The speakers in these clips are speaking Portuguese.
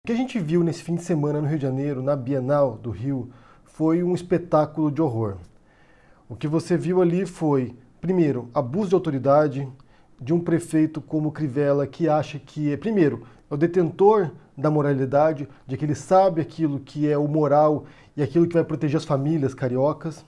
que a gente viu nesse fim de semana no Rio de Janeiro, na Bienal do Rio, foi um espetáculo de horror. O que você viu ali foi, primeiro, abuso de autoridade de um prefeito como Crivella, que acha que primeiro, é o detentor da moralidade, de que ele sabe aquilo que é o moral e aquilo que vai proteger as famílias cariocas.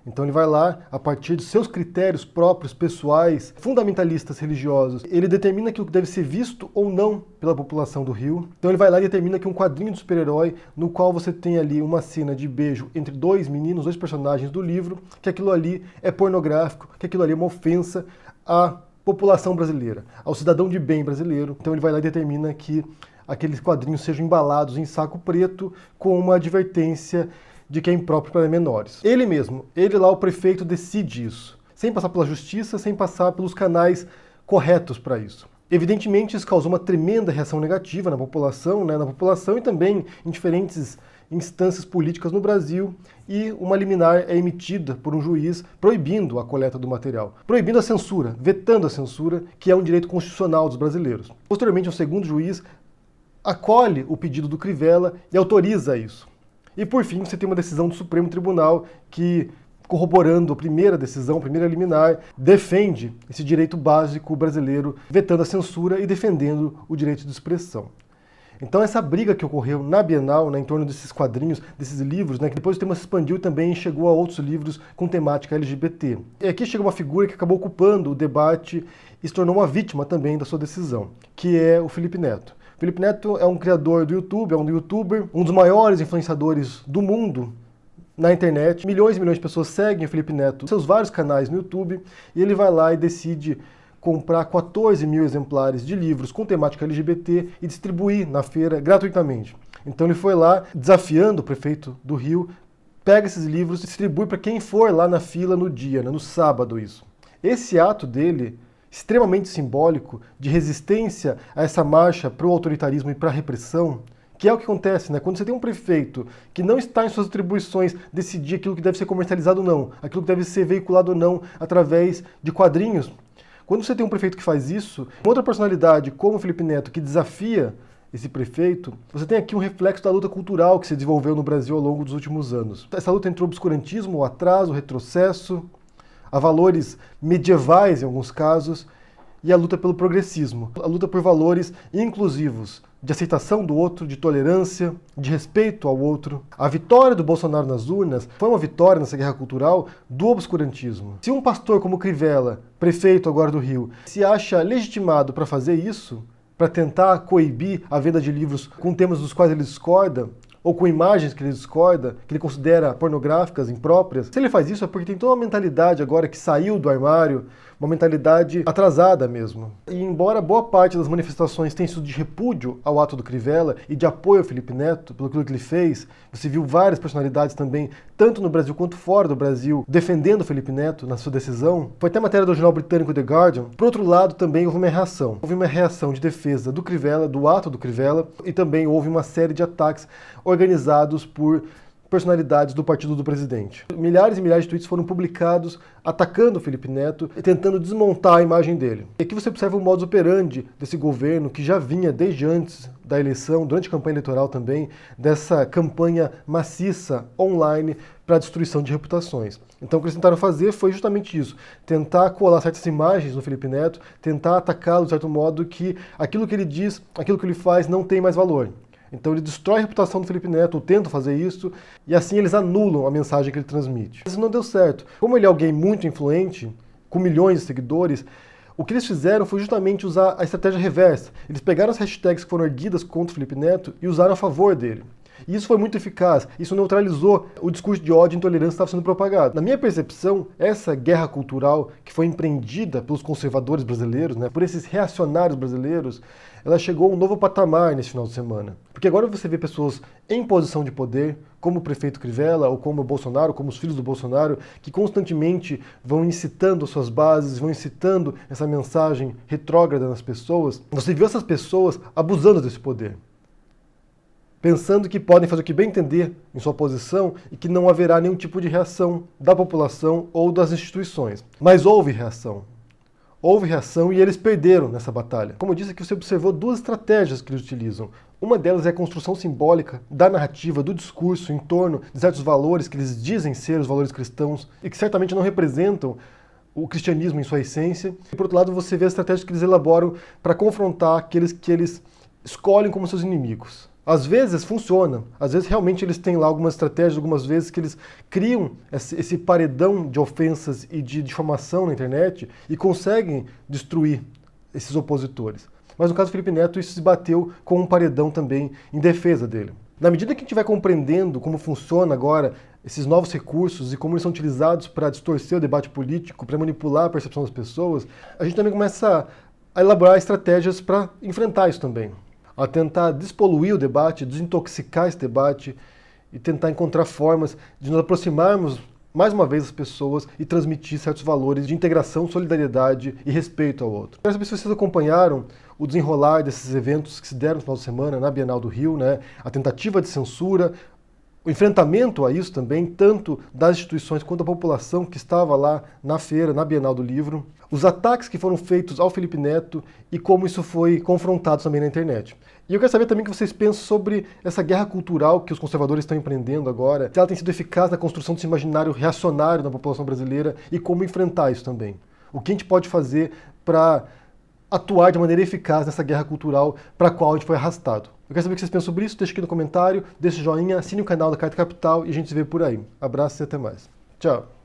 Então ele vai lá, a partir de seus critérios próprios, pessoais, fundamentalistas religiosos, ele determina aquilo que deve ser visto ou não pela população do Rio. Então ele vai lá e determina que um quadrinho de super-herói, no qual você tem ali uma cena de beijo entre dois meninos, dois personagens do livro, que aquilo ali é pornográfico, que aquilo ali é uma ofensa à população brasileira, ao cidadão de bem brasileiro. Então ele vai lá e determina que aqueles quadrinhos sejam embalados em saco preto com uma advertência de que é impróprio para menores. Ele mesmo, ele lá, o prefeito, decide isso, sem passar pela justiça, sem passar pelos canais corretos para isso. Evidentemente, isso causou uma tremenda reação negativa na população e também em diferentes instâncias políticas no Brasil, e uma liminar é emitida por um juiz proibindo a coleta do material, proibindo a censura, vetando a censura, que é um direito constitucional dos brasileiros. Posteriormente, um segundo juiz acolhe o pedido do Crivella e autoriza isso. E por fim, você tem uma decisão do Supremo Tribunal que, corroborando a primeira decisão, a primeira liminar, defende esse direito básico brasileiro, vetando a censura e defendendo o direito de expressão. Então essa briga que ocorreu na Bienal, em torno desses quadrinhos, desses livros, que depois o tema se expandiu também e chegou a outros livros com temática LGBT. E aqui chega uma figura que acabou ocupando o debate e se tornou uma vítima também da sua decisão, que é o Felipe Neto. Felipe Neto é um criador do YouTube, é um youtuber, um dos maiores influenciadores do mundo na internet. Milhões e milhões de pessoas seguem o Felipe Neto, seus vários canais no YouTube, e ele vai lá e decide comprar 14 mil exemplares de livros com temática LGBT e distribuir na feira gratuitamente. Então ele foi lá, desafiando o prefeito do Rio, pega esses livros e distribui para quem for lá na fila no dia, no sábado isso. Esse ato dele, extremamente simbólico, de resistência a essa marcha para o autoritarismo e para a repressão, que é o que acontece, quando você tem um prefeito que não está em suas atribuições decidir aquilo que deve ser comercializado ou não, aquilo que deve ser veiculado ou não através de quadrinhos. Quando você tem um prefeito que faz isso, outra personalidade como o Felipe Neto que desafia esse prefeito, você tem aqui um reflexo da luta cultural que se desenvolveu no Brasil ao longo dos últimos anos. Essa luta entre o obscurantismo, o atraso, o retrocesso, a valores medievais em alguns casos, e a luta pelo progressismo, a luta por valores inclusivos, de aceitação do outro, de tolerância, de respeito ao outro. A vitória do Bolsonaro nas urnas foi uma vitória nessa guerra cultural do obscurantismo. Se um pastor como Crivella, prefeito agora do Rio, se acha legitimado para fazer isso, para tentar coibir a venda de livros com temas dos quais ele discorda, ou com imagens que ele discorda, que ele considera pornográficas, impróprias, se ele faz isso é porque tem toda uma mentalidade agora que saiu do armário, uma mentalidade atrasada mesmo. E embora boa parte das manifestações tenha sido de repúdio ao ato do Crivella e de apoio ao Felipe Neto, pelo que ele fez, você viu várias personalidades também, tanto no Brasil quanto fora do Brasil, defendendo o Felipe Neto na sua decisão. Foi até matéria do jornal britânico The Guardian. Por outro lado, também houve uma reação. Houve uma reação de defesa do Crivella, do ato do Crivella, e também houve uma série de ataques organizados por personalidades do partido do presidente. Milhares e milhares de tweets foram publicados atacando o Felipe Neto e tentando desmontar a imagem dele. E aqui você observa o modus operandi desse governo que já vinha desde antes da eleição, durante a campanha eleitoral também, dessa campanha maciça online para a destruição de reputações. Então o que eles tentaram fazer foi justamente isso, tentar colar certas imagens no Felipe Neto, tentar atacá-lo de certo modo que aquilo que ele diz, aquilo que ele faz não tem mais valor. Então ele destrói a reputação do Felipe Neto, ou tenta fazer isso, e assim eles anulam a mensagem que ele transmite. Isso não deu certo. Como ele é alguém muito influente, com milhões de seguidores, o que eles fizeram foi justamente usar a estratégia reversa. Eles pegaram as hashtags que foram erguidas contra o Felipe Neto e usaram a favor dele. E isso foi muito eficaz, isso neutralizou o discurso de ódio e intolerância que estava sendo propagado. Na minha percepção, essa guerra cultural que foi empreendida pelos conservadores brasileiros, por esses reacionários brasileiros, ela chegou a um novo patamar nesse final de semana. Porque agora você vê pessoas em posição de poder, como o prefeito Crivella, ou como o Bolsonaro, como os filhos do Bolsonaro, que constantemente vão incitando suas bases, vão incitando essa mensagem retrógrada nas pessoas. Você viu essas pessoas abusando desse poder, pensando que podem fazer o que bem entender em sua posição e que não haverá nenhum tipo de reação da população ou das instituições. Mas houve reação. houve reação e eles perderam nessa batalha. Como eu disse aqui, você observou duas estratégias que eles utilizam. Uma delas é a construção simbólica da narrativa, do discurso em torno de certos valores que eles dizem ser os valores cristãos e que certamente não representam o cristianismo em sua essência. E por outro lado, você vê a estratégia que eles elaboram para confrontar aqueles que eles escolhem como seus inimigos. Às vezes funciona, às vezes realmente eles têm lá algumas estratégias, algumas vezes que eles criam esse paredão de ofensas e de difamação na internet e conseguem destruir esses opositores. Mas no caso do Felipe Neto, isso se bateu com um paredão também em defesa dele. Na medida que a gente vai compreendendo como funciona agora esses novos recursos e como eles são utilizados para distorcer o debate político, para manipular a percepção das pessoas, a gente também começa a elaborar estratégias para enfrentar isso também. A tentar despoluir o debate, desintoxicar esse debate e tentar encontrar formas de nos aproximarmos mais uma vez as pessoas e transmitir certos valores de integração, solidariedade e respeito ao outro. Quero saber se vocês acompanharam o desenrolar desses eventos que se deram no final de semana na Bienal do Rio, né? A tentativa de censura, o enfrentamento a isso também, tanto das instituições quanto da população que estava lá na feira, na Bienal do Livro, os ataques que foram feitos ao Felipe Neto e como isso foi confrontado também na internet. E eu quero saber também o que vocês pensam sobre essa guerra cultural que os conservadores estão empreendendo agora, se ela tem sido eficaz na construção desse imaginário reacionário na população brasileira e como enfrentar isso também. O que a gente pode fazer para atuar de maneira eficaz nessa guerra cultural para a qual a gente foi arrastado. Eu quero saber o que vocês pensam sobre isso, deixe aqui no comentário, deixe o joinha, assine o canal da Carta Capital e a gente se vê por aí. Abraço e até mais. Tchau!